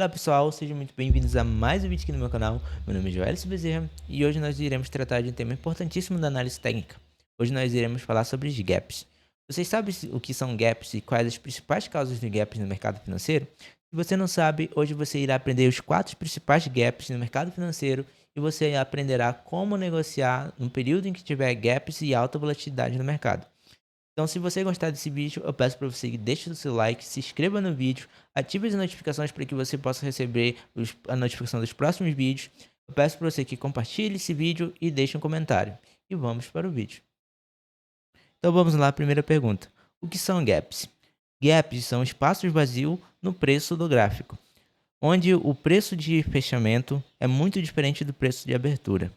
Olá pessoal, sejam muito bem-vindos a mais um vídeo aqui no meu canal. Meu nome é Joelson Bezerra e hoje nós iremos tratar de um tema importantíssimo da análise técnica. Hoje nós iremos falar sobre os gaps. Vocês sabem o que são gaps e quais as principais causas de gaps no mercado financeiro? Se você não sabe, hoje você irá aprender os 4 principais gaps no mercado financeiro e você aprenderá como negociar no período em que tiver gaps e alta volatilidade no mercado. Então, se você gostar desse vídeo, eu peço para você que deixe o seu like, se inscreva no vídeo, ative as notificações para que você possa receber a notificação dos próximos vídeos. Eu peço para você que compartilhe esse vídeo e deixe um comentário. E vamos para o vídeo. Então vamos lá, primeira pergunta. O que são gaps? Gaps são espaços vazios no preço do gráfico, onde o preço de fechamento é muito diferente do preço de abertura.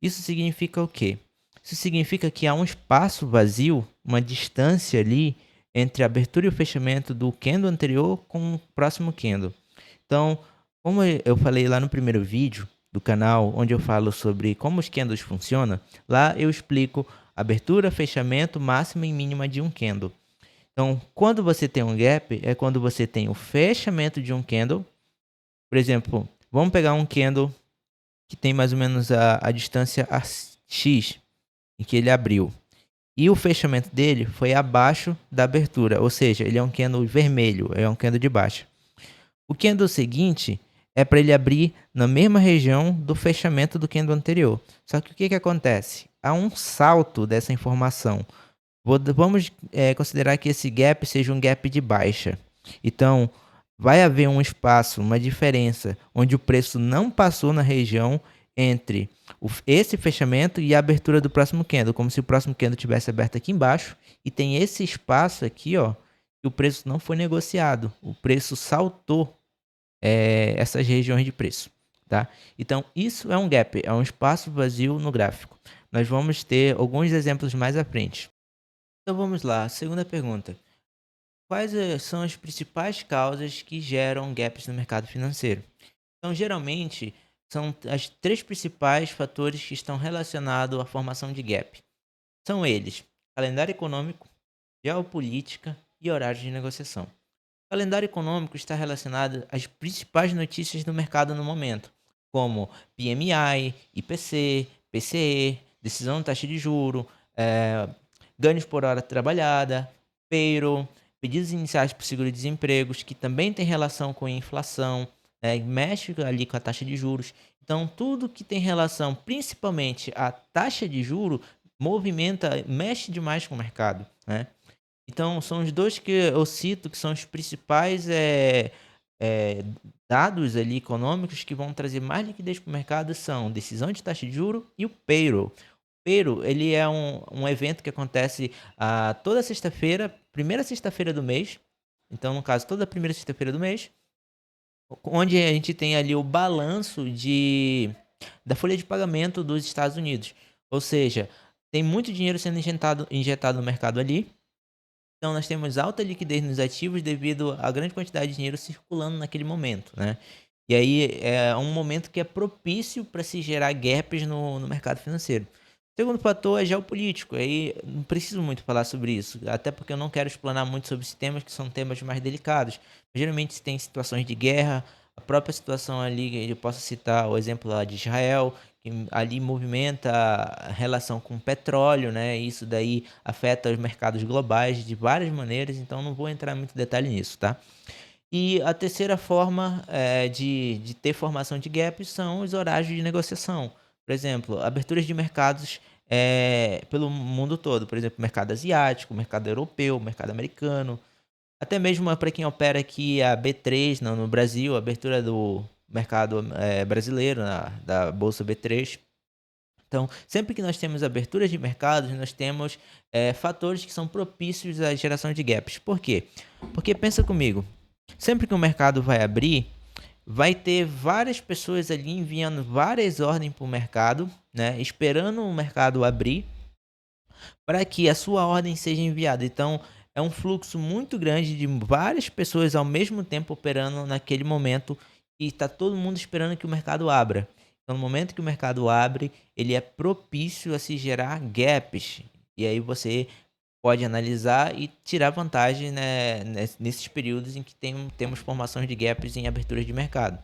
Isso significa o quê? Isso significa que há um espaço vazio, uma distância ali entre a abertura e o fechamento do candle anterior com o próximo candle. Então, como eu falei lá no primeiro vídeo do canal, onde eu falo sobre como os candles funcionam, lá eu explico abertura, fechamento, máxima e mínima de um candle. Então, quando você tem um gap, é quando você tem o fechamento de um candle. Por exemplo, vamos pegar um candle que tem mais ou menos a distância X em que ele abriu. E o fechamento dele foi abaixo da abertura, ou seja, ele é um candle vermelho, é um candle de baixa. O candle seguinte é para ele abrir na mesma região do fechamento do candle anterior. Só que o que acontece? Há um salto dessa informação. Vamos considerar que esse gap seja um gap de baixa. Então, vai haver um espaço, uma diferença, onde o preço não passou na região entre esse fechamento e a abertura do próximo candle, como se o próximo candle tivesse aberto aqui embaixo e tem esse espaço aqui, ó, que o preço não foi negociado, o preço saltou essas regiões de preço, tá? Então isso é um gap, é um espaço vazio no gráfico. Nós vamos ter alguns exemplos mais à frente. Então vamos lá, segunda pergunta. Quais são as principais causas que geram gaps no mercado financeiro? Então, geralmente, são as três principais fatores que estão relacionados à formação de gap. São eles: calendário econômico, geopolítica e horários de negociação. O calendário econômico está relacionado às principais notícias do mercado no momento, como PMI, IPC, PCE, decisão de taxa de juro, ganhos por hora trabalhada, payroll, pedidos iniciais por seguro-desempregos, que também tem relação com a inflação, mexe ali com a taxa de juros. Então, tudo que tem relação, principalmente a taxa de juro, movimenta, mexe demais com o mercado, né? Então, são os dois que eu cito que são os principais eh, dados ali econômicos que vão trazer mais liquidez para o mercado são decisão de taxa de juro e o payroll. Payroll, ele é um evento que acontece toda sexta-feira, primeira sexta-feira do mês. Então, no caso, toda primeira sexta-feira do mês, onde a gente tem ali o balanço da folha de pagamento dos Estados Unidos. Ou seja, tem muito dinheiro sendo injetado no mercado ali. Então, nós temos alta liquidez nos ativos devido à grande quantidade de dinheiro circulando naquele momento, né? E aí é um momento que é propício para se gerar gaps no mercado financeiro. O segundo fator é geopolítico. Aí não preciso muito falar sobre isso, até porque eu não quero explanar muito sobre esses temas, que são temas mais delicados. Geralmente, se tem situações de guerra, a própria situação ali, eu posso citar o exemplo lá de Israel, que ali movimenta a relação com o petróleo, né? Isso daí afeta os mercados globais de várias maneiras, então não vou entrar muito em detalhe nisso, tá? E a terceira forma de ter formação de gaps são os horários de negociação. Por exemplo, aberturas de mercados pelo mundo todo. Por exemplo, mercado asiático, mercado europeu, mercado americano. Até mesmo para quem opera aqui a B3 no Brasil, a abertura do mercado brasileiro, da Bolsa B3. Então, sempre que nós temos aberturas de mercados, nós temos fatores que são propícios à geração de gaps. Por quê? Porque pensa comigo, sempre que o mercado vai abrir, vai ter várias pessoas ali enviando várias ordens para o mercado, né, esperando o mercado abrir para que a sua ordem seja enviada. Então, é um fluxo muito grande de várias pessoas ao mesmo tempo operando naquele momento e está todo mundo esperando que o mercado abra. Então, no momento que o mercado abre, ele é propício a se gerar gaps. E aí você pode analisar e tirar vantagem, né, nesses períodos em que temos formações de gaps em aberturas de mercado.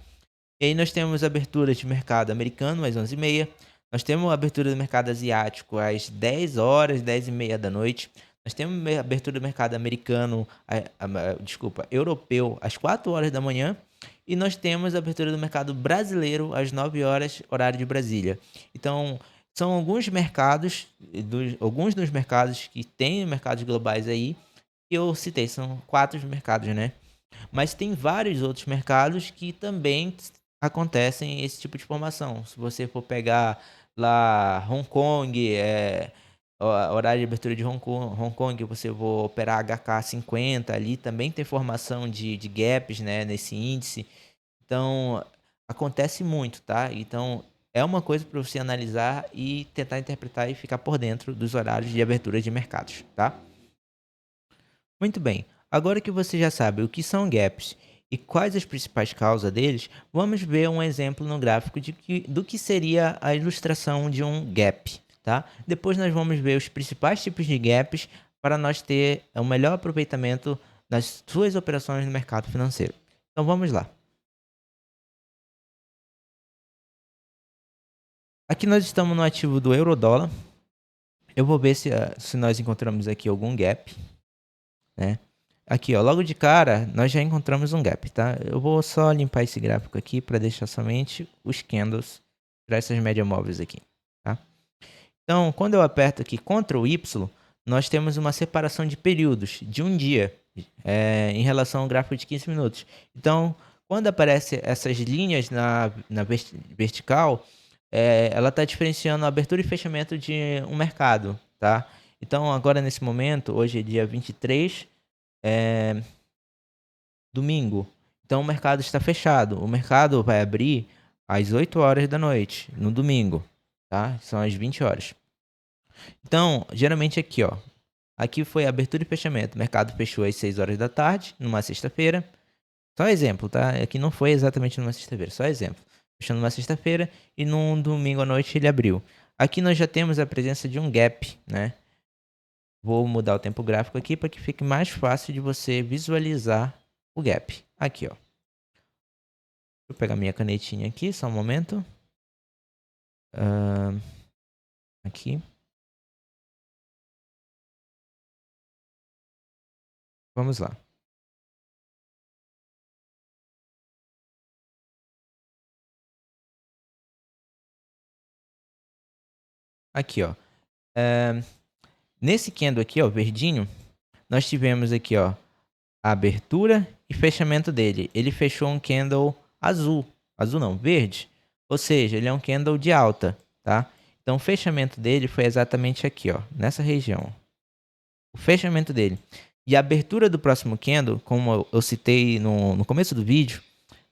E aí nós temos abertura de mercado americano às 11h30. Nós temos a abertura do mercado asiático às 10 horas, 10h30 da noite. Nós temos a abertura do mercado americano, europeu às 4 horas da manhã. E nós temos a abertura do mercado brasileiro às 9 horas, horário de Brasília. Então, são alguns mercados, alguns dos mercados que tem mercados globais aí, que eu citei, são 4 mercados, né? Mas tem vários outros mercados que também acontecem esse tipo de formação. Se você for pegar lá Hong Kong, horário de abertura de Hong Kong, você for operar HK50, ali também tem formação de gaps, né, nesse índice. Então, acontece muito, tá? Então, é uma coisa para você analisar e tentar interpretar e ficar por dentro dos horários de abertura de mercados, tá? Muito bem. Agora que você já sabe o que são gaps e quais as principais causas deles, vamos ver um exemplo no gráfico do que seria a ilustração de um gap, tá? Depois nós vamos ver os principais tipos de gaps para nós ter o melhor aproveitamento das suas operações no mercado financeiro. Então vamos lá. Aqui nós estamos no ativo do euro-dólar. Eu vou ver se nós encontramos aqui algum gap, né? Aqui, ó, logo de cara, nós já encontramos um gap, tá? Eu vou só limpar esse gráfico aqui para deixar somente os candles para essas médias móveis aqui, tá? Então, quando eu aperto aqui Ctrl Y, nós temos uma separação de períodos de um dia em relação ao gráfico de 15 minutos. Então, quando aparece essas linhas na vertical, ela está diferenciando a abertura e fechamento de um mercado, tá? Então, agora nesse momento, hoje é dia 23, domingo. Então, o mercado está fechado. O mercado vai abrir às 8 horas da noite, no domingo, tá? São as 20 horas. Então, geralmente aqui, ó. Aqui foi abertura e fechamento. O mercado fechou às 6 horas da tarde, numa sexta-feira. Só exemplo, tá? Aqui não foi exatamente numa sexta-feira, só exemplo. Fechou numa sexta-feira e num domingo à noite ele abriu. Aqui nós já temos a presença de um gap, né? Vou mudar o tempo gráfico aqui para que fique mais fácil de você visualizar o gap. Aqui, ó. Deixa eu pegar minha canetinha aqui, só um momento. Aqui. Vamos lá. Aqui, ó. Nesse candle aqui, ó, verdinho, nós tivemos aqui, ó, a abertura e fechamento dele. Ele fechou um candle azul. Azul não, verde. Ou seja, ele é um candle de alta, tá? Então, o fechamento dele foi exatamente aqui, ó, nessa região. O fechamento dele. E a abertura do próximo candle, como eu citei no começo do vídeo,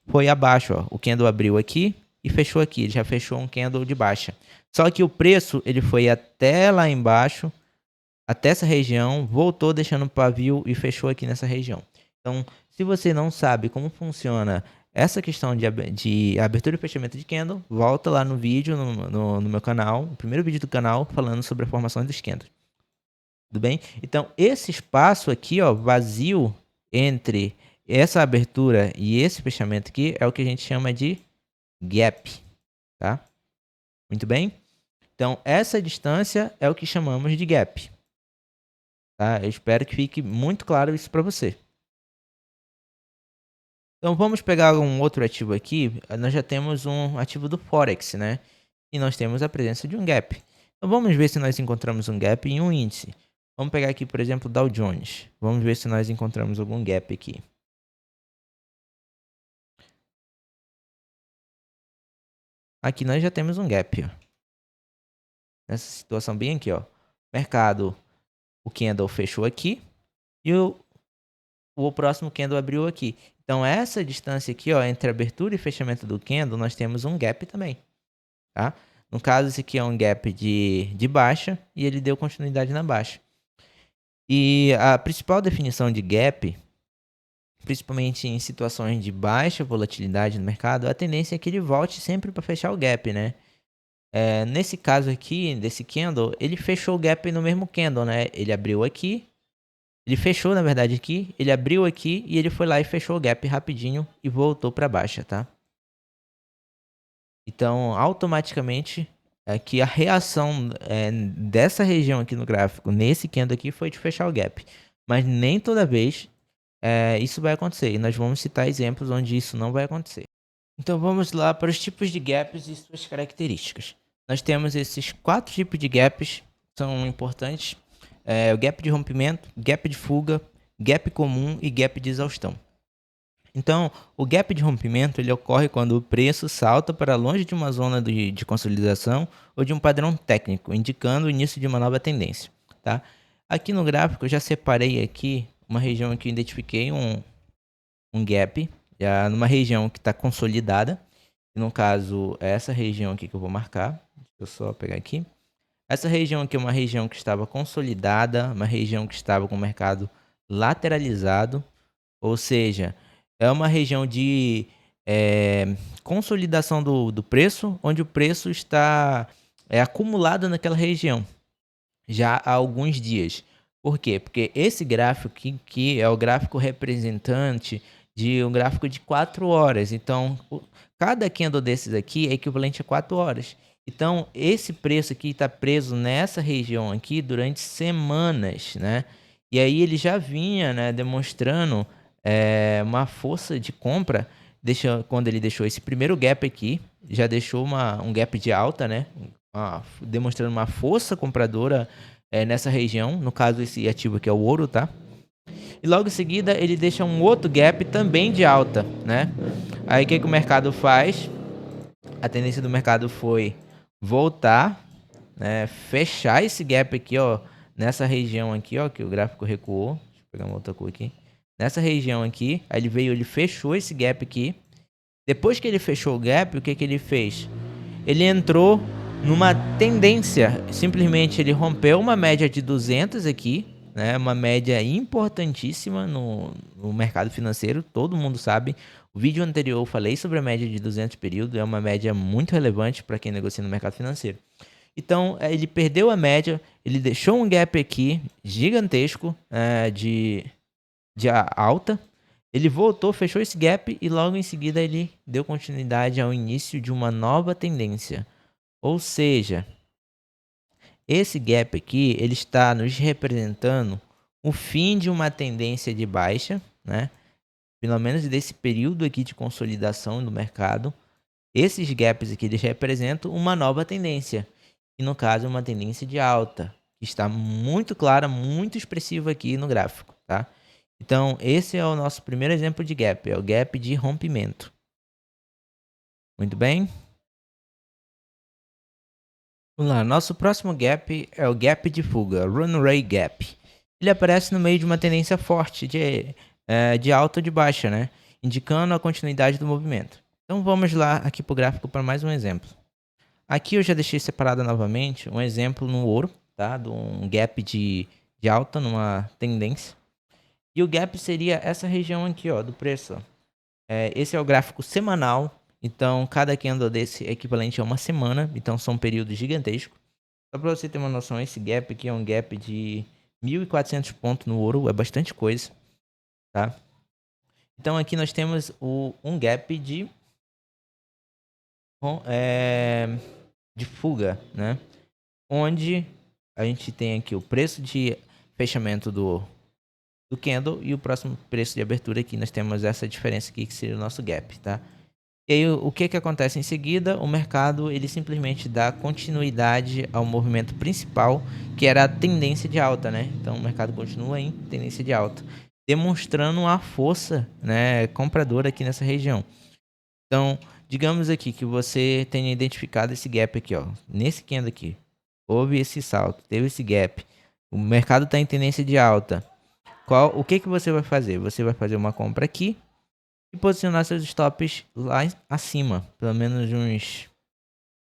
foi abaixo, ó. O candle abriu aqui e fechou aqui. Ele já fechou um candle de baixa. Só que o preço, ele foi até lá embaixo, até essa região, voltou deixando o pavio e fechou aqui nessa região. Então, se você não sabe como funciona essa questão de abertura e fechamento de candle, volta lá no vídeo, no meu canal, o primeiro vídeo do canal, falando sobre a formação dos candles. Tudo bem? Então, esse espaço aqui, ó, vazio entre essa abertura e esse fechamento aqui é o que a gente chama de gap, tá? Muito bem? Então, essa distância é o que chamamos de gap. Tá? Eu espero que fique muito claro isso para você. Então, vamos pegar um outro ativo aqui. Nós já temos um ativo do Forex, né? E nós temos a presença de um gap. Então, vamos ver se nós encontramos um gap em um índice. Vamos pegar aqui, por exemplo, o Dow Jones. Vamos ver se nós encontramos algum gap aqui. Aqui nós já temos um gap, ó. Nessa situação bem aqui, ó. Mercado, o candle fechou aqui e o próximo candle abriu aqui. Então, essa distância aqui, ó, entre abertura e fechamento do candle, nós temos um gap também, tá? No caso, esse aqui é um gap de baixa e ele deu continuidade na baixa. E a principal definição de gap, principalmente em situações de baixa volatilidade no mercado, a tendência é que ele volte sempre para fechar o gap, né? Nesse caso aqui, desse candle, ele fechou o gap no mesmo candle, né? Ele abriu aqui, ele fechou na verdade aqui, ele abriu aqui e ele foi lá e fechou o gap rapidinho e voltou para baixa, tá? Então, automaticamente, aqui a reação dessa região aqui no gráfico, nesse candle aqui, foi de fechar o gap. Mas nem toda vez isso vai acontecer. E nós vamos citar exemplos onde isso não vai acontecer. Então vamos lá para os tipos de gaps e suas características. Nós temos esses 4 tipos de gaps, são importantes. O gap de rompimento, gap de fuga, gap comum e gap de exaustão. Então, o gap de rompimento ele ocorre quando o preço salta para longe de uma zona de consolidação ou de um padrão técnico, indicando o início de uma nova tendência. Tá? Aqui no gráfico eu já separei aqui uma região que eu identifiquei um gap, já numa região que está consolidada. No caso, é essa região aqui que eu vou marcar. Deixa eu só pegar aqui. Essa região aqui é uma região que estava consolidada, uma região que estava com o mercado lateralizado, ou seja, é uma região de consolidação do preço, onde o preço está acumulado naquela região já há alguns dias. Por quê? Porque esse gráfico aqui é o gráfico representante de um gráfico de 4 horas. Então, cada candle desses aqui é equivalente a 4 horas. Então, esse preço aqui está preso nessa região aqui durante semanas, né? E aí ele já vinha, né, demonstrando uma força de compra, quando ele deixou esse primeiro gap aqui, já deixou um gap de alta, né? Demonstrando uma força compradora nessa região, no caso esse ativo aqui é o ouro, tá? E logo em seguida ele deixa um outro gap também de alta, né? Aí o que o mercado faz? A tendência do mercado foi voltar, né? Fechar esse gap aqui, ó, nessa região aqui, ó, que o gráfico recuou. Deixa eu pegar uma outra cor aqui. Nessa região aqui, aí ele fechou esse gap aqui. Depois que ele fechou o gap, o que ele fez? Ele entrou numa tendência, simplesmente ele rompeu uma média de 200 aqui, né? Uma média importantíssima no mercado financeiro, todo mundo sabe. O vídeo anterior eu falei sobre a média de 200 período, é uma média muito relevante para quem negocia no mercado financeiro. Então, ele perdeu a média, ele deixou um gap aqui gigantesco de alta. Ele voltou, fechou esse gap e logo em seguida ele deu continuidade ao início de uma nova tendência. Ou seja, esse gap aqui ele está nos representando o fim de uma tendência de baixa, né? Pelo menos desse período aqui de consolidação do mercado. Esses gaps aqui eles representam uma nova tendência, e no caso uma tendência de alta, que está muito clara, muito expressiva aqui no gráfico, tá? Então, esse é o nosso primeiro exemplo de gap, é o gap de rompimento. Muito bem? Vamos lá, nosso próximo gap é o gap de fuga, runaway gap. Ele aparece no meio de uma tendência forte de alta ou de baixa, né? Indicando a continuidade do movimento. Então vamos lá aqui para o gráfico para mais um exemplo. Aqui eu já deixei separado novamente um exemplo no ouro, tá? De um gap de alta numa tendência. E o gap seria essa região aqui, ó, do preço. Esse é o gráfico semanal. Então, cada candle desse é equivalente a uma semana. Então, são períodos gigantescos. Só para você ter uma noção, esse gap aqui é um gap de 1.400 pontos no ouro. É bastante coisa, tá? Então, aqui nós temos um gap de fuga, né? Onde a gente tem aqui o preço de fechamento do candle e o próximo preço de abertura aqui. Nós temos essa diferença aqui que seria o nosso gap, tá? E aí, o que acontece em seguida? O mercado ele simplesmente dá continuidade ao movimento principal, que era a tendência de alta, né? Então o mercado continua em tendência de alta, demonstrando uma força, né, compradora aqui nessa região. Então, digamos aqui que você tenha identificado esse gap aqui, ó, nesse candle aqui. Houve esse salto, teve esse gap. O mercado está em tendência de alta. O que você vai fazer? Você vai fazer uma compra aqui e posicionar seus stops lá acima, pelo menos uns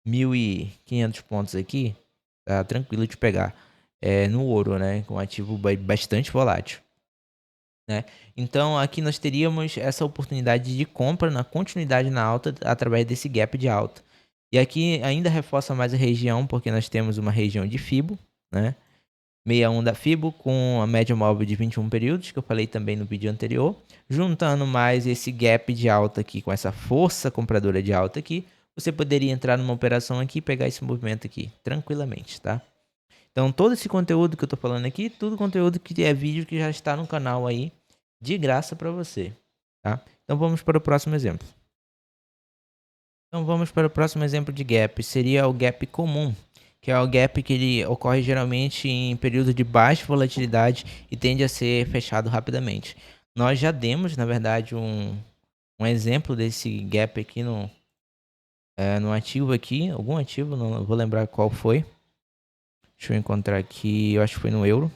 1.500 pontos aqui, tá tranquilo de pegar. No ouro, né, com um ativo bastante volátil, né? Então aqui nós teríamos essa oportunidade de compra na continuidade na alta através desse gap de alta. E aqui ainda reforça mais a região, porque nós temos uma região de Fibo, né? 61 da Fibo com a média móvel de 21 períodos, que eu falei também no vídeo anterior. Juntando mais esse gap de alta aqui com essa força compradora de alta aqui, você poderia entrar numa operação aqui e pegar esse movimento aqui tranquilamente, tá? Então todo esse conteúdo que eu tô falando aqui, tudo conteúdo que é vídeo que já está no canal aí, de graça para você, tá? Então vamos para o próximo exemplo. Então vamos para o próximo exemplo de gap, seria o gap comum, que é o gap que ele ocorre geralmente em período de baixa volatilidade e tende a ser fechado rapidamente. Nós já demos, na verdade, um exemplo desse gap aqui no ativo aqui, algum ativo, não vou lembrar qual foi. Deixa eu encontrar aqui, eu acho que foi no euro.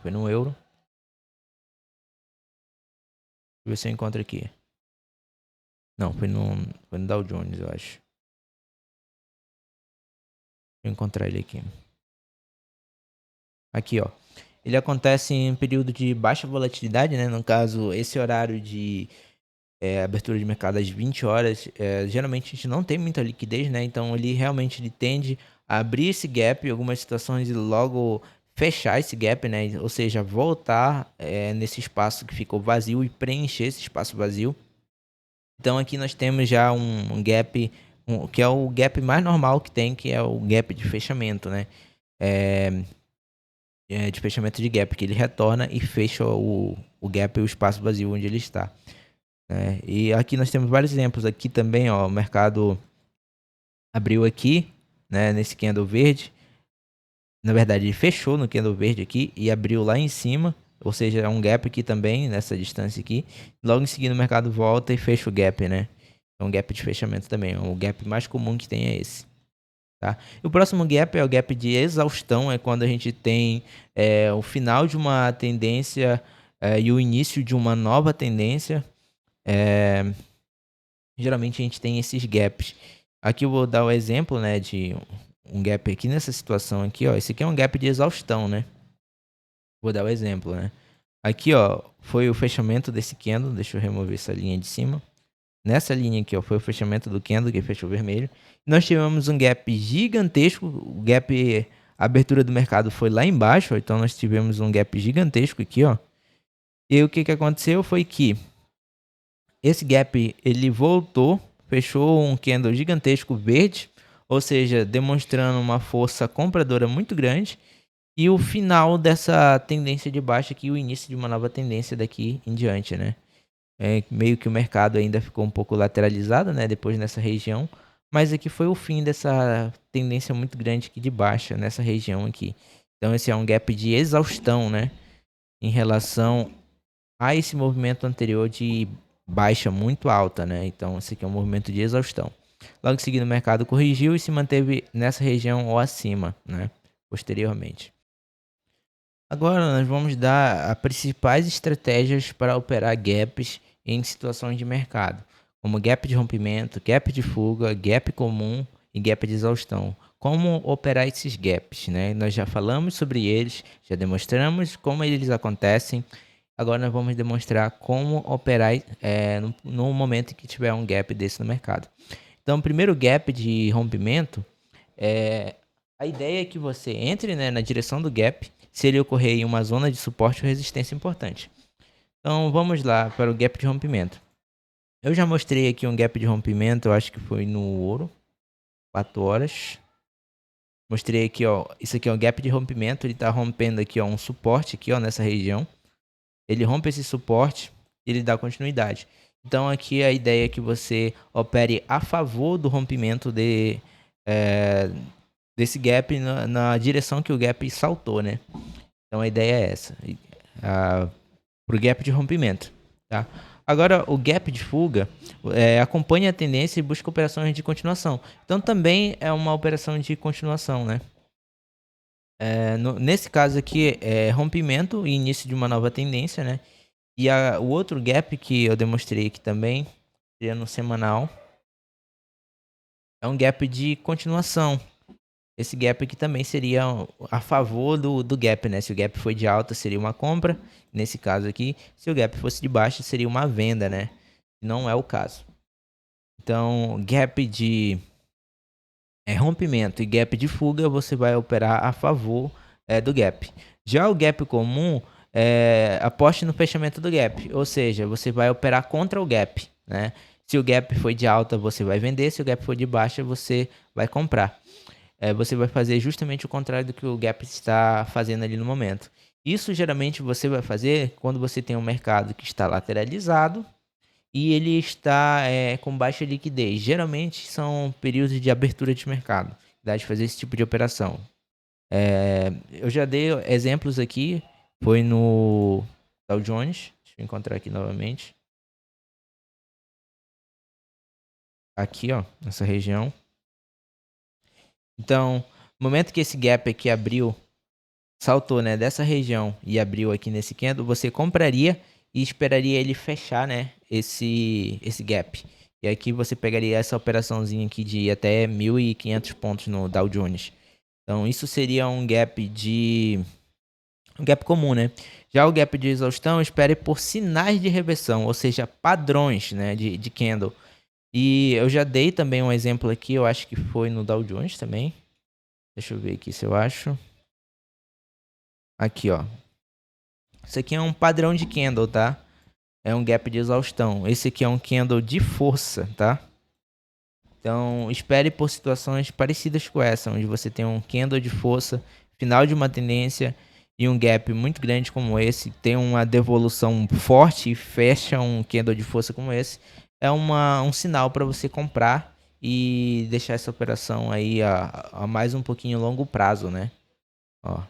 Foi no euro. Deixa eu ver se eu encontro aqui. Não, foi no Dow Jones, eu acho. Deixa eu encontrar ele aqui. Aqui, ó. Ele acontece em período de baixa volatilidade, né? No caso, esse horário de abertura de mercado às 20 horas, geralmente a gente não tem muita liquidez, né? Então ele realmente tende a abrir esse gap em algumas situações e logo fechar esse gap, né? Ou seja, voltar nesse espaço que ficou vazio e preencher esse espaço vazio. Então aqui nós temos já um gap, que é o gap mais normal que tem, que é o gap de fechamento, né? De fechamento de gap, que ele retorna e fecha o gap e o espaço vazio onde ele está. Né? E aqui nós temos vários exemplos. Aqui também, ó, o mercado abriu aqui, né, nesse candle verde. Na verdade, ele fechou no candle verde aqui e abriu lá em cima. Ou seja, é um gap aqui também, nessa distância aqui. Logo em seguida o mercado volta e fecha o gap, né? É um gap de fechamento também. O gap mais comum que tem é esse. Tá? E o próximo gap é o gap de exaustão, é quando a gente tem o final de uma tendência e o início de uma nova tendência. Geralmente a gente tem esses gaps. Aqui eu vou dar o exemplo, né, de um gap aqui nessa situação aqui, ó. Esse aqui é um gap de exaustão, né? Vou dar o exemplo, né? Aqui, ó, foi o fechamento desse candle. Deixa eu remover essa linha de cima. Nessa linha aqui, ó, foi o fechamento do candle que fechou vermelho. Nós tivemos um gap gigantesco. O gap, a abertura do mercado foi lá embaixo, ó, então nós tivemos um gap gigantesco aqui, ó. E o que aconteceu foi que esse gap ele voltou, fechou um candle gigantesco verde, ou seja, demonstrando uma força compradora muito grande. E o final dessa tendência de baixa aqui, o início de uma nova tendência daqui em diante, né? Meio que o mercado ainda ficou um pouco lateralizado, né? Depois nessa região. Mas aqui foi o fim dessa tendência muito grande aqui de baixa, nessa região aqui. Então esse é um gap de exaustão, né? Em relação a esse movimento anterior de baixa muito alta, né? Então esse aqui é um movimento de exaustão. Logo em seguida o mercado corrigiu e se manteve nessa região ou acima, né? Posteriormente. Agora nós vamos dar as principais estratégias para operar gaps em situações de mercado, como gap de rompimento, gap de fuga, gap comum e gap de exaustão. Como operar esses gaps, né? Nós já falamos sobre eles, já demonstramos como eles acontecem. Agora nós vamos demonstrar como operar no momento em que tiver um gap desse no mercado. Então, o primeiro gap de rompimento a ideia é que você entre, né, na direção do gap se ele ocorrer em uma zona de suporte ou resistência importante. Então vamos lá para o gap de rompimento. Eu já mostrei aqui um gap de rompimento, eu acho que foi no ouro, 4 horas. Mostrei aqui, ó, isso aqui é um gap de rompimento, ele está rompendo aqui, ó, um suporte aqui, ó, nessa região. Ele rompe esse suporte e ele dá continuidade. Então aqui a ideia é que você opere a favor do rompimento desse gap na direção que o gap saltou, né? Então a ideia é essa, para o gap de rompimento, tá? Agora o gap de fuga acompanha a tendência e busca operações de continuação. Então também é uma operação de continuação, né? Nesse caso aqui é rompimento e início de uma nova tendência, né? E o outro gap que eu demonstrei aqui também, seria no semanal, é um gap de continuação. Esse gap aqui também seria a favor do gap, né? Se o gap foi de alta, seria uma compra. Nesse caso aqui, se o gap fosse de baixa, seria uma venda, né? Não é o caso. Então, gap de rompimento e gap de fuga, você vai operar a favor do gap. Já o gap comum, aposte no fechamento do gap, ou seja, você vai operar contra o gap, né? Se o gap foi de alta, você vai vender, se o gap for de baixa, você vai comprar. Você vai fazer justamente o contrário do que o gap está fazendo ali no momento. Isso geralmente você vai fazer quando você tem um mercado que está lateralizado e ele está com baixa liquidez. Geralmente são períodos de abertura de mercado, dá de fazer esse tipo de operação. Eu já dei exemplos aqui, foi no Dow Jones, deixa eu encontrar aqui novamente. Aqui, ó, nessa região. Então, no momento que esse gap aqui abriu, saltou, né, dessa região e abriu aqui nesse candle, você compraria e esperaria ele fechar, né, esse gap. E aqui você pegaria essa operaçãozinha aqui de até 1.500 pontos no Dow Jones. Então isso seria um gap comum, né? Já o gap de exaustão, espere por sinais de reversão, ou seja, padrões, né, de candle. E eu já dei também um exemplo aqui, eu acho que foi no Dow Jones também. Deixa eu ver aqui se eu acho. Aqui, ó. Isso aqui é um padrão de candle, tá? É um gap de exaustão. Esse aqui é um candle de força, tá? Então, espere por situações parecidas com essa, onde você tem um candle de força, final de uma tendência e um gap muito grande como esse, tem uma devolução forte e fecha um candle de força como esse, é um sinal para você comprar e deixar essa operação aí a mais um pouquinho longo prazo, né? Ó,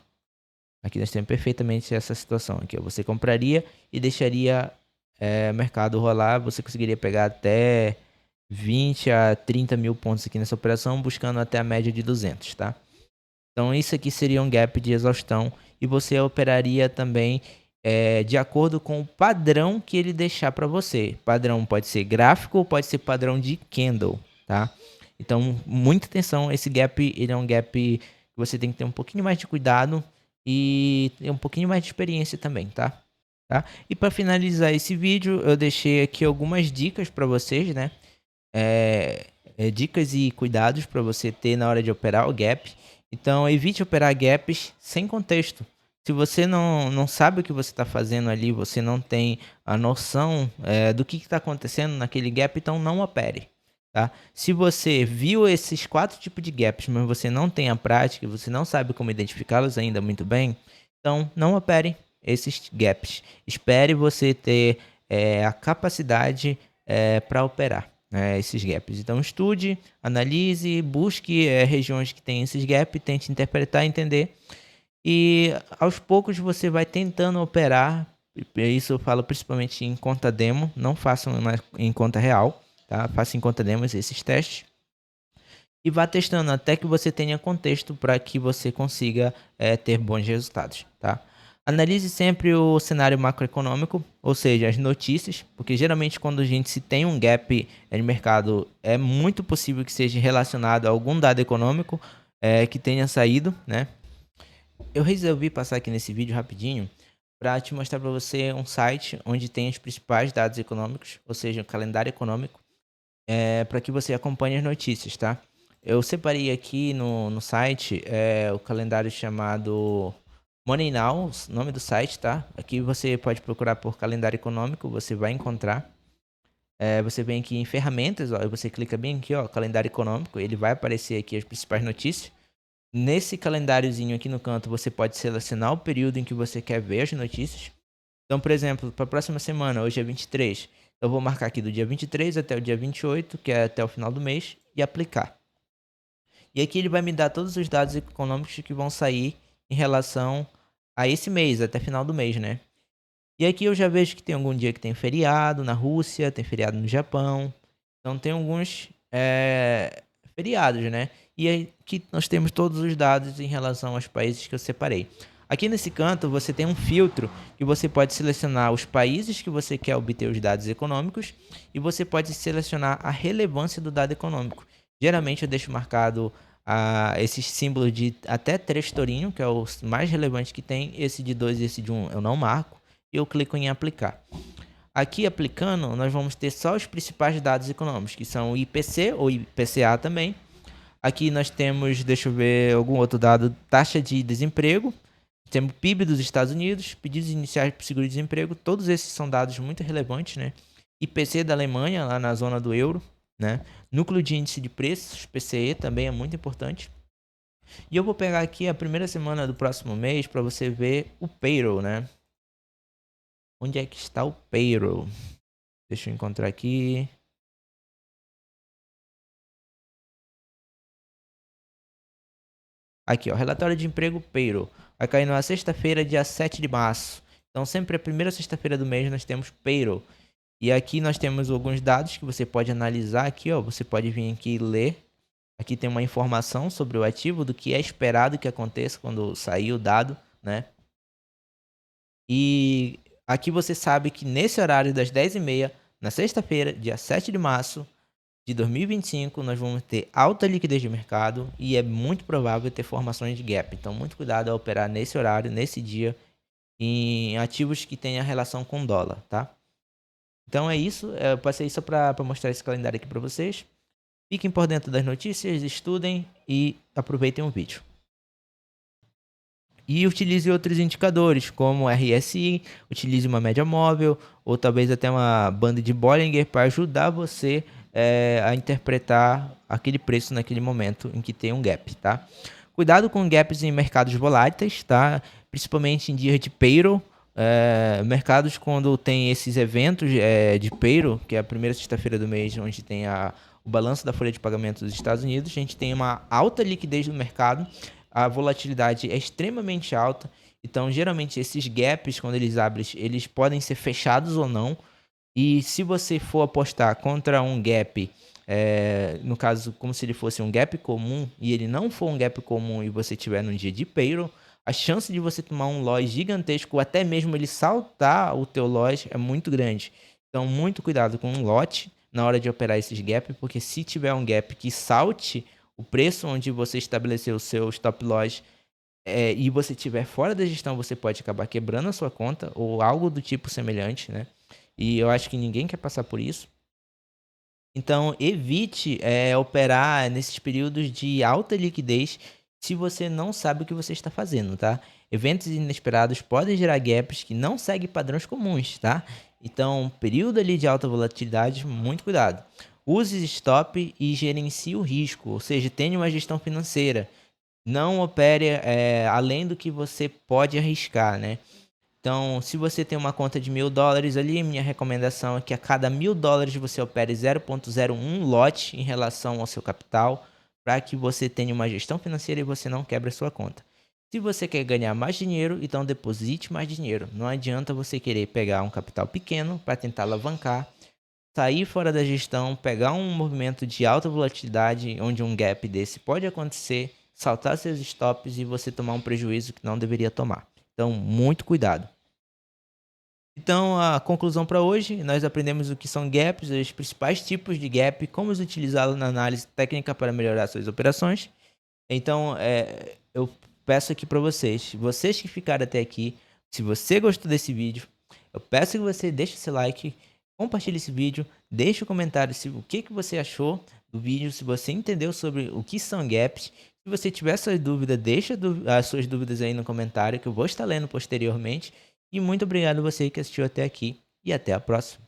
aqui nós temos perfeitamente essa situação aqui. Ó. Você compraria e deixaria o mercado rolar, você conseguiria pegar até 20 a 30 mil pontos aqui nessa operação, buscando até a média de 200, tá? Então isso aqui seria um gap de exaustão e você operaria também de acordo com o padrão que ele deixar para você. Padrão pode ser gráfico ou pode ser padrão de candle, tá? Então muita atenção, esse gap ele é um gap que você tem que ter um pouquinho mais de cuidado e ter um pouquinho mais de experiência também, tá? Tá? E para finalizar esse vídeo, eu deixei aqui algumas dicas para vocês, né? Dicas e cuidados para você ter na hora de operar o gap. Então, evite operar gaps sem contexto. Se você não sabe o que você está fazendo ali, você não tem a noção do que está acontecendo naquele gap, então não opere. Tá? Se você viu esses 4 tipos de gaps, mas você não tem a prática, você não sabe como identificá-los ainda muito bem, então não opere esses gaps. Espere você ter a capacidade para operar esses gaps. Então estude, analise, busque regiões que tem esses gaps, tente interpretar, entender. E aos poucos você vai tentando operar. Isso eu falo principalmente em conta demo, não façam em conta real, tá? Faça em conta demo esses testes. E vá testando até que você tenha contexto para que você consiga ter bons resultados, tá? Analise sempre o cenário macroeconômico, ou seja, as notícias, porque geralmente quando a gente se tem um gap de mercado, é muito possível que seja relacionado a algum dado econômico que tenha saído, né? Eu resolvi passar aqui nesse vídeo rapidinho para te mostrar para você um site onde tem os principais dados econômicos, ou seja, o calendário econômico, para que você acompanhe as notícias, tá? Eu separei aqui no site o calendário chamado Money Now, nome do site, tá? Aqui você pode procurar por calendário econômico, você vai encontrar. Você vem aqui em ferramentas, ó, e você clica bem aqui, ó, calendário econômico, ele vai aparecer aqui as principais notícias. Nesse calendáriozinho aqui no canto, você pode selecionar o período em que você quer ver as notícias. Então, por exemplo, para a próxima semana, hoje é 23, eu vou marcar aqui do dia 23 até o dia 28, que é até o final do mês, e aplicar. E aqui ele vai me dar todos os dados econômicos que vão sair em relação a esse mês, até final do mês, né? E aqui eu já vejo que tem algum dia que tem feriado na Rússia, tem feriado no Japão. Então tem alguns feriados, né? E aqui nós temos todos os dados em relação aos países que eu separei. Aqui nesse canto você tem um filtro que você pode selecionar os países que você quer obter os dados econômicos e você pode selecionar a relevância do dado econômico. Geralmente eu deixo marcado esses símbolos de até 3 tourinho, que é o mais relevante que tem. Esse de 2 e esse de 1 eu não marco. E eu clico em aplicar. Aqui aplicando, nós vamos ter só os principais dados econômicos, que são o IPC ou IPCA também. Aqui nós temos, deixa eu ver, algum outro dado, taxa de desemprego. Temos PIB dos Estados Unidos, pedidos iniciais para seguro-desemprego. Todos esses são dados muito relevantes, né? IPC da Alemanha, lá na zona do euro, né? Núcleo de índice de preços, PCE, também é muito importante. E eu vou pegar aqui a primeira semana do próximo mês para você ver o payroll, né? Onde é que está o payroll? Deixa eu encontrar aqui. Aqui, ó, relatório de emprego payroll. Vai cair na sexta-feira, dia 7 de março. Então, sempre a primeira sexta-feira do mês nós temos payroll. E aqui nós temos alguns dados que você pode analisar aqui, ó. Você pode vir aqui e ler. Aqui tem uma informação sobre o ativo, do que é esperado que aconteça quando sair o dado, né? E aqui você sabe que nesse horário das 10h30, na sexta-feira, dia 7 de março de 2025, nós vamos ter alta liquidez de mercado e é muito provável ter formações de gap. Então, muito cuidado ao operar nesse horário, nesse dia, em ativos que tenham relação com dólar, tá? Então é isso, eu passei só para mostrar esse calendário aqui para vocês. Fiquem por dentro das notícias, estudem e aproveitem o vídeo. E utilize outros indicadores, como RSI, utilize uma média móvel, ou talvez até uma banda de Bollinger para ajudar você a interpretar aquele preço naquele momento em que tem um gap, tá? Cuidado com gaps em mercados voláteis, tá? Principalmente em dias de payroll. Mercados quando tem esses eventos de payroll, que é a primeira sexta-feira do mês, onde tem o balanço da folha de pagamento dos Estados Unidos, a gente tem uma alta liquidez no mercado, a volatilidade é extremamente alta, então geralmente esses gaps, quando eles abrem, eles podem ser fechados ou não, e se você for apostar contra um gap, no caso como se ele fosse um gap comum, e ele não for um gap comum e você tiver num dia de payroll, a chance de você tomar um loss gigantesco, ou até mesmo ele saltar o teu loss, é muito grande. Então, muito cuidado com um lote na hora de operar esses gaps, porque se tiver um gap que salte o preço onde você estabeleceu o seu stop loss e você estiver fora da gestão, você pode acabar quebrando a sua conta ou algo do tipo semelhante, né? E eu acho que ninguém quer passar por isso. Então, evite operar nesses períodos de alta liquidez se você não sabe o que você está fazendo, tá? Eventos inesperados podem gerar gaps que não seguem padrões comuns, tá? Então, período ali de alta volatilidade, muito cuidado. Use stop e gerencie o risco, ou seja, tenha uma gestão financeira. Não opere além do que você pode arriscar, né? Então, se você tem uma conta de $1.000 ali, minha recomendação é que a cada $1.000 você opere 0,01 lote em relação ao seu capital, para que você tenha uma gestão financeira e você não quebre a sua conta. Se você quer ganhar mais dinheiro, então deposite mais dinheiro. Não adianta você querer pegar um capital pequeno para tentar alavancar, sair fora da gestão, pegar um movimento de alta volatilidade, onde um gap desse pode acontecer, saltar seus stops e você tomar um prejuízo que não deveria tomar. Então, muito cuidado. Então, a conclusão para hoje, nós aprendemos o que são gaps, os principais tipos de gap, como utilizá-lo na análise técnica para melhorar suas operações. Então, eu peço aqui para vocês que ficaram até aqui, se você gostou desse vídeo, eu peço que você deixe seu like, compartilhe esse vídeo, deixe um comentário o que você achou do vídeo, se você entendeu sobre o que são gaps. Se você tiver suas dúvidas, deixa as suas dúvidas aí no comentário, que eu vou estar lendo posteriormente. E muito obrigado a você que assistiu até aqui e até a próxima.